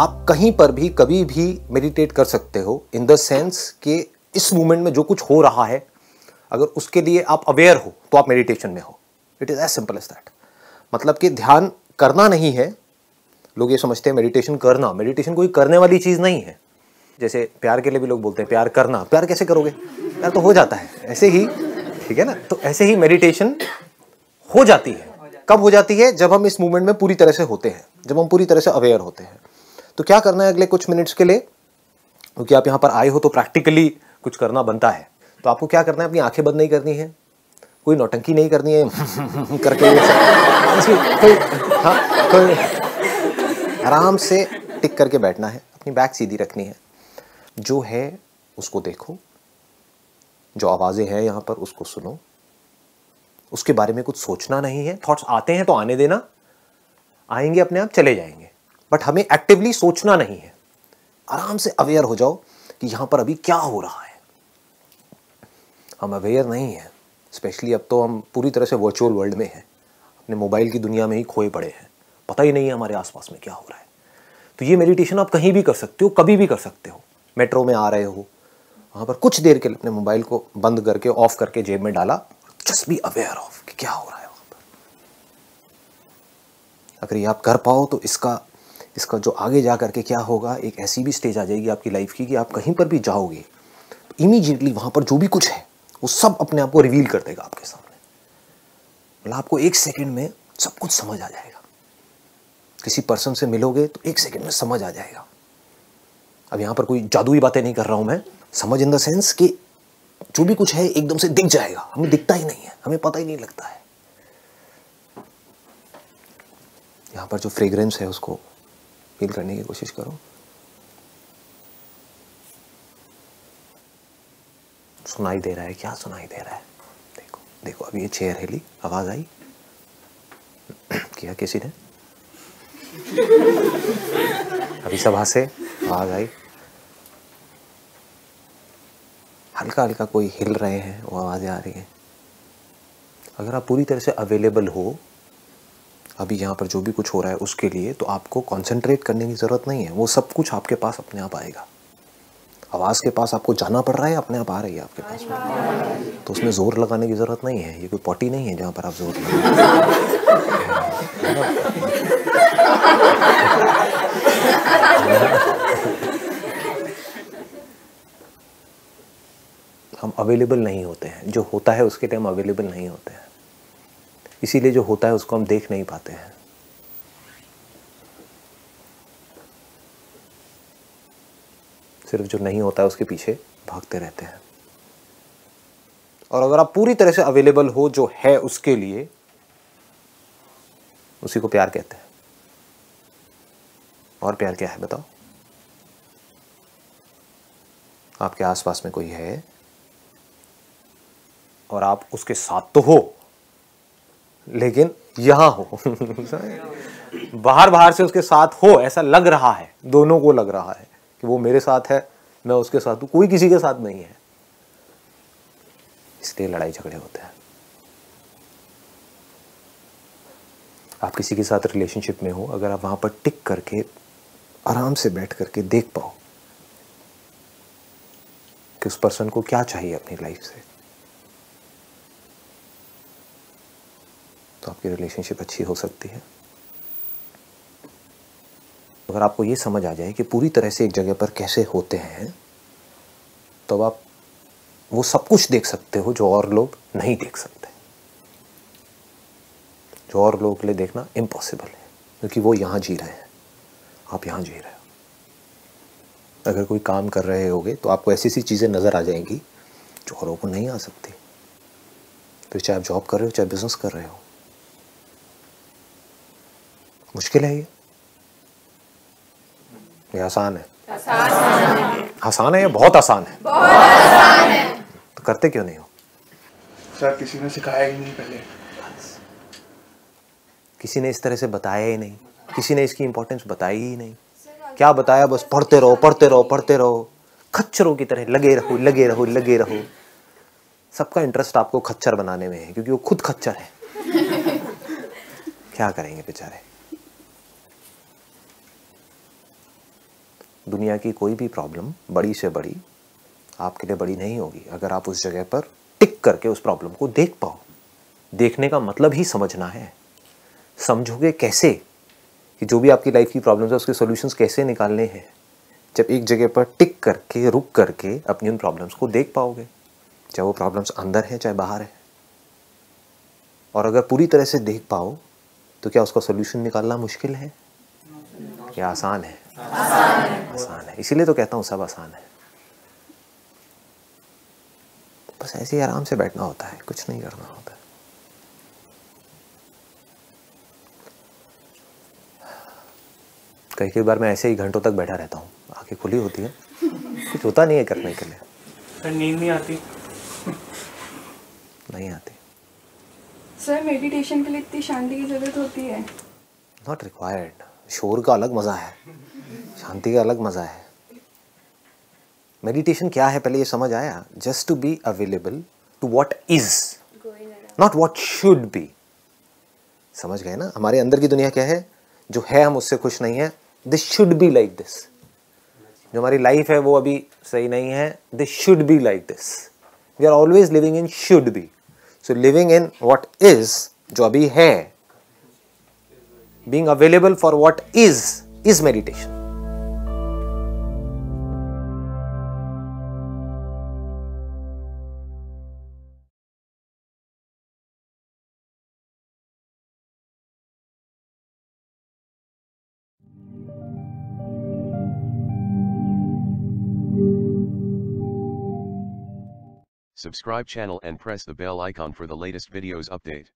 आप कहीं पर भी कभी भी मेडिटेट कर सकते हो, इन द सेंस कि इस मोमेंट में जो कुछ हो रहा है अगर उसके लिए आप अवेयर हो तो आप मेडिटेशन में हो। It is as simple as that. मतलब कि ध्यान करना नहीं है। लोग ये समझते हैं मेडिटेशन करना, मेडिटेशन कोई करने वाली चीज नहीं है। जैसे प्यार के लिए भी लोग बोलते हैं प्यार करना, प्यार कैसे करोगे, प्यार तो हो जाता है ऐसे ही, ठीक है ना। तो ऐसे ही मेडिटेशन हो जाती है। कब हो जाती है? जब हम इस मूवमेंट में पूरी तरह से होते हैं, जब हम पूरी तरह से अवेयर होते हैं। तो क्या करना है अगले कुछ मिनट्स के लिए, क्योंकि आप यहाँ पर आए हो तो प्रैक्टिकली कुछ करना बनता है। तो आपको क्या करना है, अपनी आंखें बंद नहीं करनी है, कोई नौटंकी नहीं करनी है करके कोई, हाँ, कोई आराम से टिक करके बैठना है, अपनी बैक सीधी रखनी है, जो है उसको देखो, जो आवाजें हैं यहाँ पर उसको सुनो, उसके बारे में कुछ सोचना नहीं है। थॉट्स आते हैं तो आने देना, आएंगे अपने आप चले जाएंगे, बट हमें एक्टिवली सोचना नहीं है। आराम से अवेयर हो जाओ कि यहां पर अभी क्या हो रहा है। हम अवेयर नहीं है, स्पेशली अब तो हम पूरी तरह से वर्चुअल वर्ल्ड में हैं, अपने मोबाइल की दुनिया में ही खोए पड़े हैं, पता ही नहीं है हमारे आसपास में क्या हो रहा है। तो ये मेडिटेशन आप कहीं भी कर सकते हो, कभी भी कर सकते हो। मेट्रो में आ रहे हो, वहां पर कुछ देर के लिए अपने मोबाइल को बंद करके ऑफ करके जेब में डाला, जस्ट बी अवेयर ऑफ कि क्या हो रहा है वहां पर। अगर ये आप कर पाओ तो इसका जो आगे जा करके क्या होगा, एक ऐसी भी स्टेज आ जाएगी आपकी लाइफ की कि आप कहीं पर भी जाओगे तो इमीडिएटली वहां पर जो भी कुछ है वो सब अपने आप को रिवील कर देगा आपके सामने। मतलब आपको एक सेकंड में सब कुछ समझ आ जाएगा। किसी पर्सन से मिलोगे तो एक सेकंड में समझ आ जाएगा। अब यहां पर कोई जादुई बातें नहीं कर रहा हूं मैं, समझ इन द सेंस कि जो भी कुछ है एकदम से दिख जाएगा। हमें दिखता ही नहीं है, हमें पता ही नहीं लगता है। यहां पर जो फ्रेग्रेंस है उसको फील करने की कोशिश करो। सुनाई दे रहा है, क्या सुनाई दे रहा है? देखो देखो, अभी ये चेयर हिली, आवाज आई किया किसी ने, अभी सभा से आवाज आई, हल्का हल्का कोई हिल रहे हैं, वो आवाजें आ रही हैं। अगर आप पूरी तरह से अवेलेबल हो अभी यहाँ पर जो भी कुछ हो रहा है उसके लिए, तो आपको कंसंट्रेट करने की ज़रूरत नहीं है, वो सब कुछ आपके पास अपने आप आएगा। आवाज़ के पास आपको जाना पड़ रहा है, अपने आप आ रही है आपके पास में। तो उसमें ज़ोर लगाने की ज़रूरत नहीं है। ये कोई पॉटी नहीं है जहाँ पर आप जोर हम अवेलेबल नहीं होते हैं। जो होता है उसके लिए हम अवेलेबल नहीं होते हैं, इसीलिए जो होता है उसको हम देख नहीं पाते हैं। सिर्फ जो नहीं होता है उसके पीछे भागते रहते हैं। और अगर आप पूरी तरह से अवेलेबल हो जो है उसके लिए, उसी को प्यार कहते हैं। और प्यार क्या है बताओ? आपके आसपास में कोई है और आप उसके साथ तो हो लेकिन यहां हो बाहर से उसके साथ हो, ऐसा लग रहा है, दोनों को लग रहा है कि वो मेरे साथ है, मैं उसके साथ हूं, कोई किसी के साथ नहीं है। इसलिए लड़ाई झगड़े होते हैं। आप किसी के साथ रिलेशनशिप में हो, अगर आप वहां पर टिक करके आराम से बैठ करके देख पाओ कि उस पर्सन को क्या चाहिए अपनी लाइफ से, तो आपकी रिलेशनशिप अच्छी हो सकती है। अगर आपको ये समझ आ जाए कि पूरी तरह से एक जगह पर कैसे होते हैं, तो आप वो सब कुछ देख सकते हो जो और लोग नहीं देख सकते, जो और लोगों के लिए देखना इम्पॉसिबल है, क्योंकि वो यहाँ जी रहे हैं, आप यहाँ जी रहे हो। अगर कोई काम कर रहे होगे तो आपको ऐसी सी चीज़ें नज़र आ जाएंगी जो औरों को नहीं आ सकती। तो चाहे आप जॉब कर रहे हो, चाहे बिजनेस कर रहे हो, मुश्किल है ये आसान है? आसान है या बहुत आसान है? बहुत आसान है। तो करते क्यों नहीं हो? सर किसी ने सिखाया ही नहीं पहले, किसी ने इस तरह से बताया ही नहीं, किसी ने इसकी इंपॉर्टेंस बताई ही नहीं। क्या बताया? बस पढ़ते रहो पढ़ते रहो पढ़ते रहो, खच्चरों की तरह लगे रहो लगे रहो लगे रहो। सबका इंटरेस्ट आपको खच्चर बनाने में है, क्योंकि वो खुद खच्चर है। क्या करेंगे बेचारे। दुनिया की कोई भी प्रॉब्लम बड़ी से बड़ी आपके लिए बड़ी नहीं होगी अगर आप उस जगह पर टिक करके उस प्रॉब्लम को देख पाओ। देखने का मतलब ही समझना है। समझोगे कैसे कि जो भी आपकी लाइफ की प्रॉब्लम्स है उसके सॉल्यूशंस कैसे निकालने हैं? जब एक जगह पर टिक करके रुक करके अपनी उन प्रॉब्लम्स को देख पाओगे, चाहे वो प्रॉब्लम्स अंदर है चाहे बाहर है। और अगर पूरी तरह से देख पाओ तो क्या उसका सॉल्यूशन निकालना मुश्किल है या आसान है? आसान है। इसीलिए तो कहता हूँ सब आसान है। बस ऐसे ही आराम से बैठना होता है, कुछ नहीं करना होता है। कई बार मैं ऐसे ही घंटों तक बैठा रहता हूँ, आंखें खुली होती है, कुछ होता नहीं है करने के लिए। नींद नहीं आती? नहीं आती। सर मेडिटेशन के लिए इतनी शांति की जरूरत होती है? Not required. शोर का अलग मज़ा है, शांति का अलग मज़ा है। मेडिटेशन क्या है पहले ये समझ आया? Just to be available to what is, not what should be. समझ गए ना? हमारे अंदर की दुनिया क्या है? जो है हम उससे खुश नहीं है। This should be like this. जो हमारी लाइफ है वो अभी सही नहीं है। This should be like this. We are always living in should be. So living in what is, जो अभी है, being available for what is meditation. Subscribe channel and press the bell icon for the latest videos update.